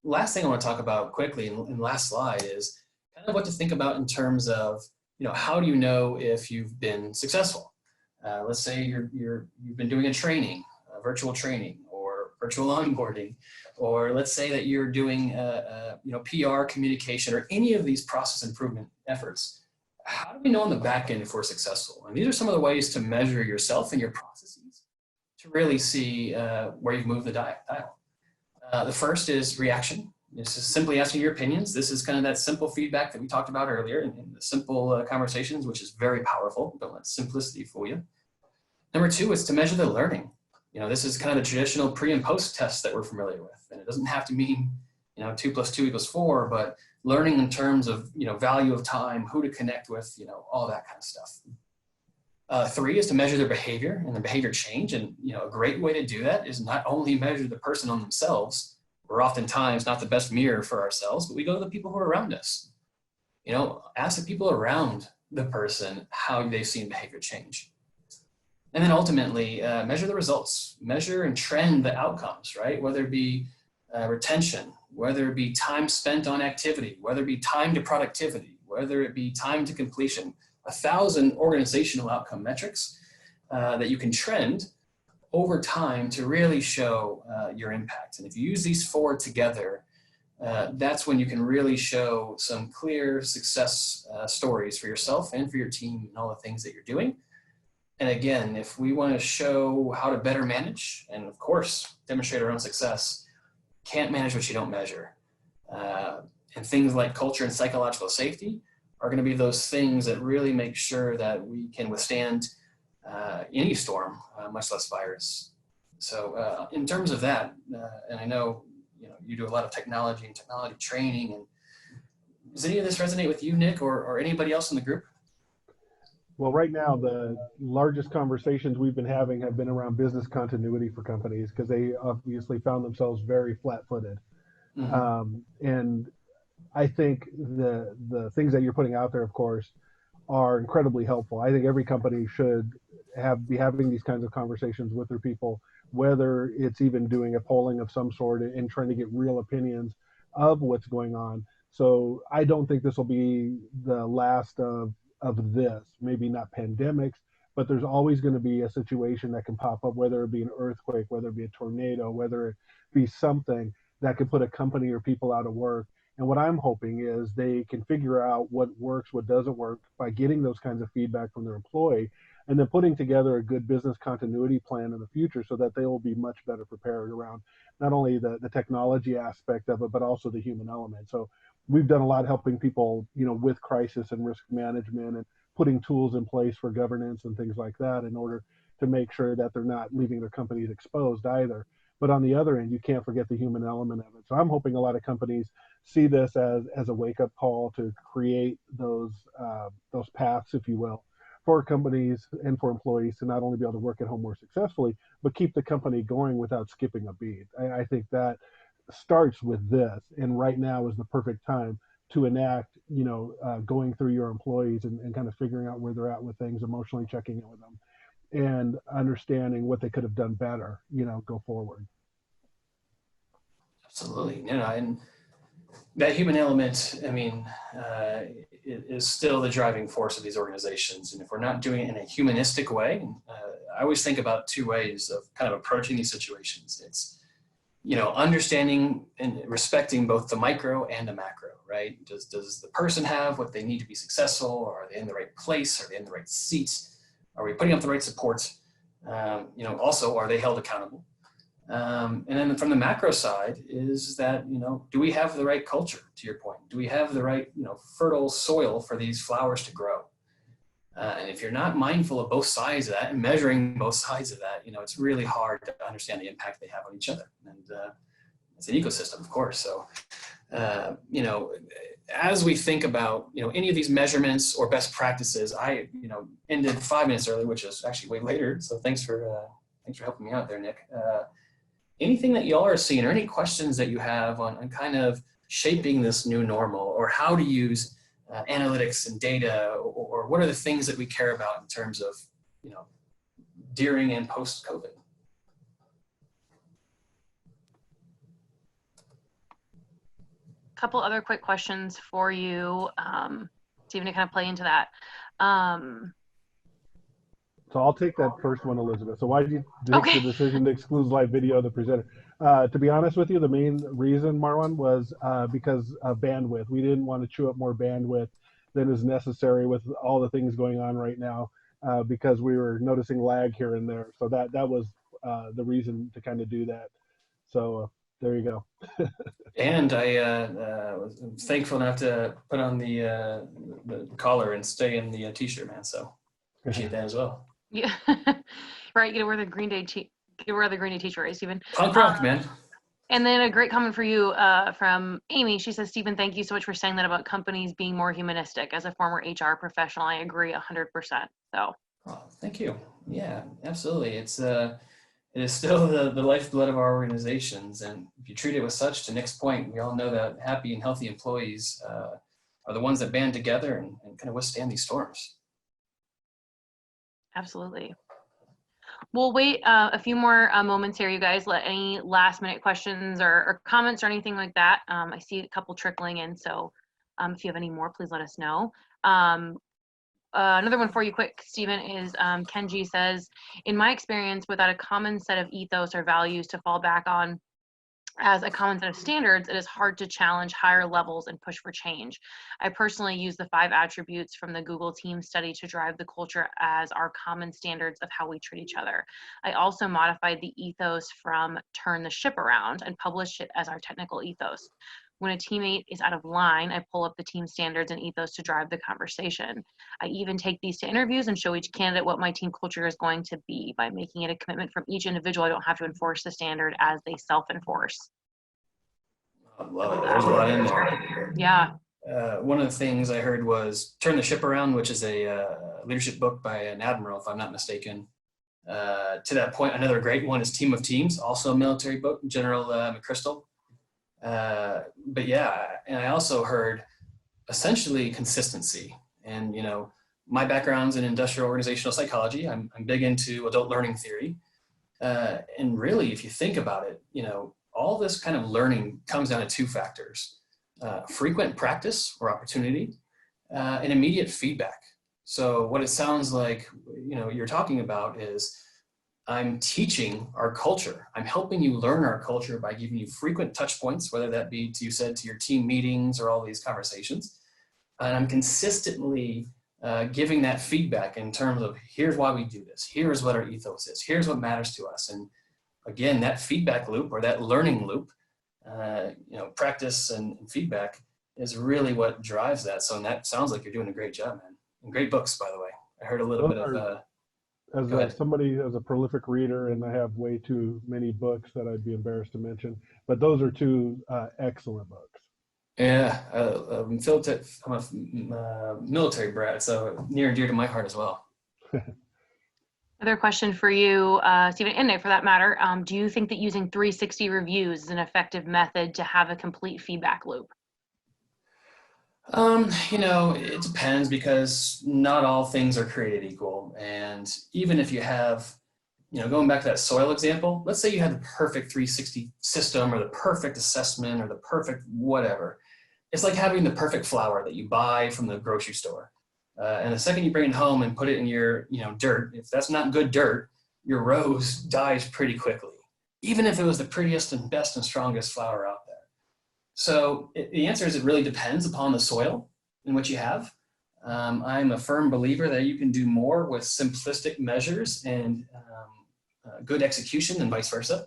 last thing I want to talk about quickly in the last slide is kind of what to think about in terms of, how do you know if you've been successful? Let's say you've been doing a training, a virtual training or virtual onboarding, or let's say that you're doing PR communication or any of these process improvement efforts. How do we know on the back end if we're successful? And these are some of the ways to measure yourself and your processes to really see where you've moved the dial. The first is reaction. This is simply asking your opinions. This is kind of that simple feedback that we talked about earlier in the simple conversations, which is very powerful. Don't let simplicity fool you. Number two is to measure the learning. This is kind of the traditional pre and post tests that we're familiar with. And it doesn't have to mean, 2 + 2 = 4, but learning in terms of, value of time, who to connect with, all that kind of stuff. Three is to measure their behavior and their behavior change. And, a great way to do that is not only measure the person on themselves. We're oftentimes not the best mirror for ourselves, but we go to the people who are around us. Ask the people around the person how they've seen behavior change. And then ultimately, measure the results, measure and trend the outcomes, right? Whether it be retention, whether it be time spent on activity, whether it be time to productivity, whether it be time to completion, 1,000 organizational outcome metrics that you can trend over time to really show your impact. And if you use these 4 together, that's when you can really show some clear success stories for yourself and for your team and all the things that you're doing. And again, if we want to show how to better manage and of course, demonstrate our own success, can't manage what you don't measure. And things like culture and psychological safety are going to be those things that really make sure that we can withstand any storm, much less virus. So in terms of that, and I know, you do a lot of technology and technology training, and does any of this resonate with you, Nick, or anybody else in the group? Well, right now, the largest conversations we've been having have been around business continuity for companies because they obviously found themselves very flat-footed. Mm-hmm. And I think the things that you're putting out there, of course, are incredibly helpful. I think every company should be having these kinds of conversations with their people, whether it's even doing a polling of some sort and trying to get real opinions of what's going on. So I don't think this will be the last of this, maybe not pandemics, but there's always going to be a situation that can pop up, whether it be an earthquake, whether it be a tornado, whether it be something that could put a company or people out of work. And what I'm hoping is they can figure out what works, what doesn't work by getting those kinds of feedback from their employee and then putting together a good business continuity plan in the future so that they will be much better prepared around not only the technology aspect of it, but also the human element. So we've done a lot helping people, with crisis and risk management and putting tools in place for governance and things like that in order to make sure that they're not leaving their companies exposed either. But on the other end, you can't forget the human element of it. So I'm hoping a lot of companies see this as a wake-up call to create those paths, if you will, for companies and for employees to not only be able to work at home more successfully, but keep the company going without skipping a beat. I think that starts with this, and right now is the perfect time to enact, going through your employees and kind of figuring out where they're at with things, emotionally checking in with them, and understanding what they could have done better, go forward. Absolutely. And that human element, is still the driving force of these organizations. And if we're not doing it in a humanistic way, I always think about 2 ways of kind of approaching these situations. It's, understanding and respecting both the micro and the macro, right? Does the person have what they need to be successful? Or are they in the right place? Are they in the right seats? Are we putting up the right support? Also, are they held accountable? And then from the macro side is that, do we have the right culture, to your point? Do we have the right, fertile soil for these flowers to grow? And if you're not mindful of both sides of that and measuring both sides of that, it's really hard to understand the impact they have on each other. And it's an ecosystem, of course. So, as we think about, any of these measurements or best practices, I, ended 5 minutes early, which is actually way later. So thanks for helping me out there, Nick. Anything that y'all are seeing or any questions that you have on kind of shaping this new normal or how to use analytics and data, or what are the things that we care about in terms of, during and post-COVID? couple other quick questions for you, Stephen, to kind of play into that. So I'll take that first one, Elizabeth. So why did you make Okay. the decision to exclude live video of the presenter? To be honest with you, the main reason, Marwan, was because of bandwidth. We didn't want to chew up more bandwidth than is necessary with all the things going on right now, because we were noticing lag here and there. So that was the reason to kind of do that. So there you go. And I was thankful enough to put on the collar and stay in the t-shirt, man. So appreciate that as well. Yeah. Right. You gotta wear the Green Day t-shirt, right, Stephen? Punk rock, man. And then a great comment for you from Amy. She says, Stephen, thank you so much for saying that about companies being more humanistic. As a former HR professional, I agree 100%. So. Oh, thank you. Yeah, absolutely. It is still the lifeblood of our organizations. And if you treat it with such, to Nick's point, we all know that happy and healthy employees are the ones that band together and kind of withstand these storms. Absolutely. We'll wait a few more moments here, you guys. Let any last minute questions or comments or anything like that. I see a couple trickling in, so if you have any more, please let us know. Another one for you quick, Stephen, is Kenji says, in my experience, without a common set of ethos or values to fall back on as a common set of standards, it is hard to challenge higher levels and push for change. I personally use the 5 attributes from the Google Team study to drive the culture as our common standards of how we treat each other. I also modified the ethos from Turn the Ship Around and published it as our technical ethos. When a teammate is out of line, I pull up the team standards and ethos to drive the conversation. I even take these to interviews and show each candidate what my team culture is going to be. By making it a commitment from each individual, I don't have to enforce the standard as they self-enforce. I love it. There's a lot in there. Yeah. One of the things I heard was Turn the Ship Around, which is a leadership book by an admiral, if I'm not mistaken. To that point, another great one is Team of Teams, also a military book, General McChrystal. But yeah, and I also heard essentially consistency. And, you know, my background's in industrial organizational psychology. I'm big into adult learning theory. And really, if you think about it, you know, all this kind of learning comes down to 2 factors, frequent practice or opportunity, and immediate feedback. So what it sounds like, you know, you're talking about is I'm teaching our culture. I'm helping you learn our culture by giving you frequent touch points, whether that be, you said, to your team meetings or all these conversations. And I'm consistently giving that feedback in terms of, here's why we do this. Here's what our ethos is. Here's what matters to us. And again, that feedback loop or that learning loop, you know, practice and feedback is really what drives that. So that sounds like you're doing a great job, man. And great books, by the way. I heard a little bit of... As somebody as a prolific reader, and I have way too many books that I'd be embarrassed to mention, but those are 2 excellent books. Yeah, I'm a military brat, so near and dear to my heart as well. Another question for you, Stephen, and Nick, for that matter. Do you think that using 360 reviews is an effective method to have a complete feedback loop? You know, it depends, because not all things are created equal. And even if you have, you know, going back to that soil example, let's say you had the perfect 360 system or the perfect assessment or the perfect whatever. It's like having the perfect flower that you buy from the grocery store. And the second you bring it home and put it in your, you know, dirt, if that's not good dirt, your rose dies pretty quickly, even if it was the prettiest and best and strongest flower out there. So the answer is it really depends upon the soil in which you have. I'm a firm believer that you can do more with simplistic measures and good execution and vice versa.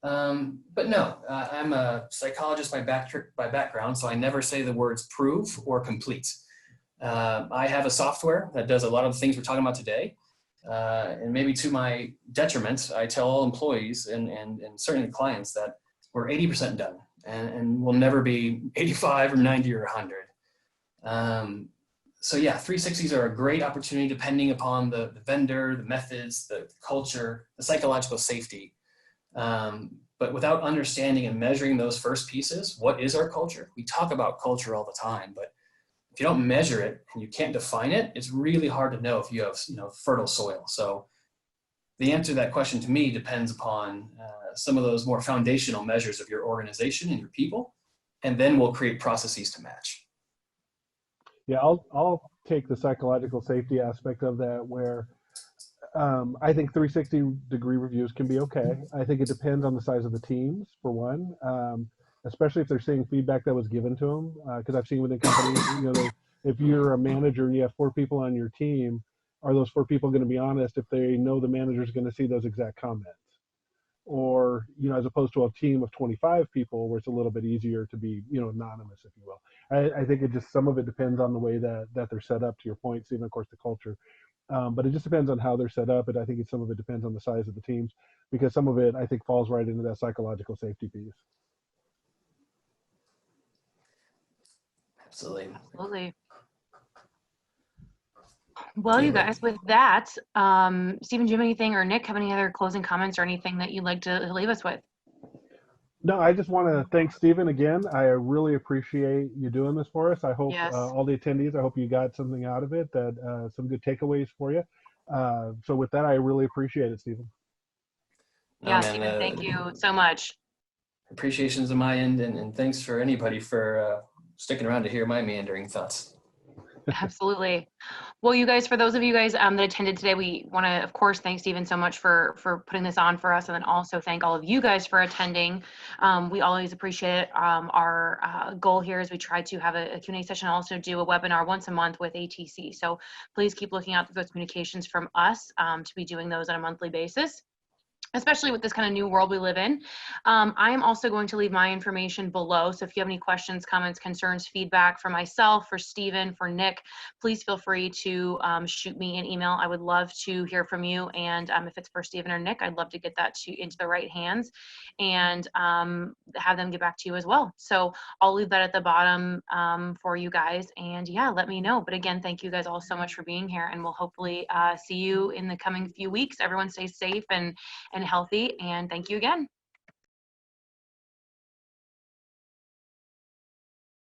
But no, I'm a psychologist by background, so I never say the words prove or complete. I have a software that does a lot of the things we're talking about today. And maybe to my detriment, I tell all employees and certainly clients that we're 80% done. And we'll never be 85 or 90 or 100. So yeah, 360s are a great opportunity depending upon the vendor, the methods, the culture, the psychological safety. But without understanding and measuring those first pieces, what is our culture? We talk about culture all the time, but if you don't measure it and you can't define it, it's really hard to know if you have, you know, fertile soil. So the answer to that question to me depends upon some of those more foundational measures of your organization and your people, and then we'll create processes to match. Yeah, I'll take the psychological safety aspect of that, where I think 360-degree reviews can be okay. I think it depends on the size of the teams, for one, especially if they're seeing feedback that was given to them. Because I've seen within companies, if you're a manager and you have 4 people on your team, are those 4 people going to be honest if they know the manager is going to see those exact comments? Or, as opposed to a team of 25 people where it's a little bit easier to be, anonymous, if you will. I think some of it depends on the way that they're set up, to your point, Stephen, of course, the culture. But it just depends on how they're set up. And I think some of it depends on the size of the teams, because some of it, I think, falls right into that psychological safety piece. Absolutely. Absolutely. Well, you guys, with that, Stephen, do you have anything, or Nick, have any other closing comments or anything that you'd like to leave us with? No, I just want to thank Stephen again. I really appreciate you doing this for us. I hope Yes. all the attendees, I hope you got something out of it, some good takeaways for you. So with that, I really appreciate it, Stephen. Yeah, Stephen, thank you so much. Appreciations on my end, and thanks for anybody for sticking around to hear my meandering thoughts. Absolutely. Well, you guys, for those of you guys that attended today, we want to, of course, thank Stephen so much for putting this on for us, and then also thank all of you guys for attending. We always appreciate it. Our goal here is we try to have a Q&A session, also do a webinar once a month with ATC. So please keep looking out for those communications from us to be doing those on a monthly basis, especially with this kind of new world we live in. I am also going to leave my information below. So if you have any questions, comments, concerns, feedback for myself, for Stephen, for Nick, please feel free to shoot me an email. I would love to hear from you. And if it's for Stephen or Nick, I'd love to get that into the right hands and have them get back to you as well. So I'll leave that at the bottom for you guys. And yeah, let me know. But again, thank you guys all so much for being here. And we'll hopefully see you in the coming few weeks. Everyone stay safe and healthy, and thank you again.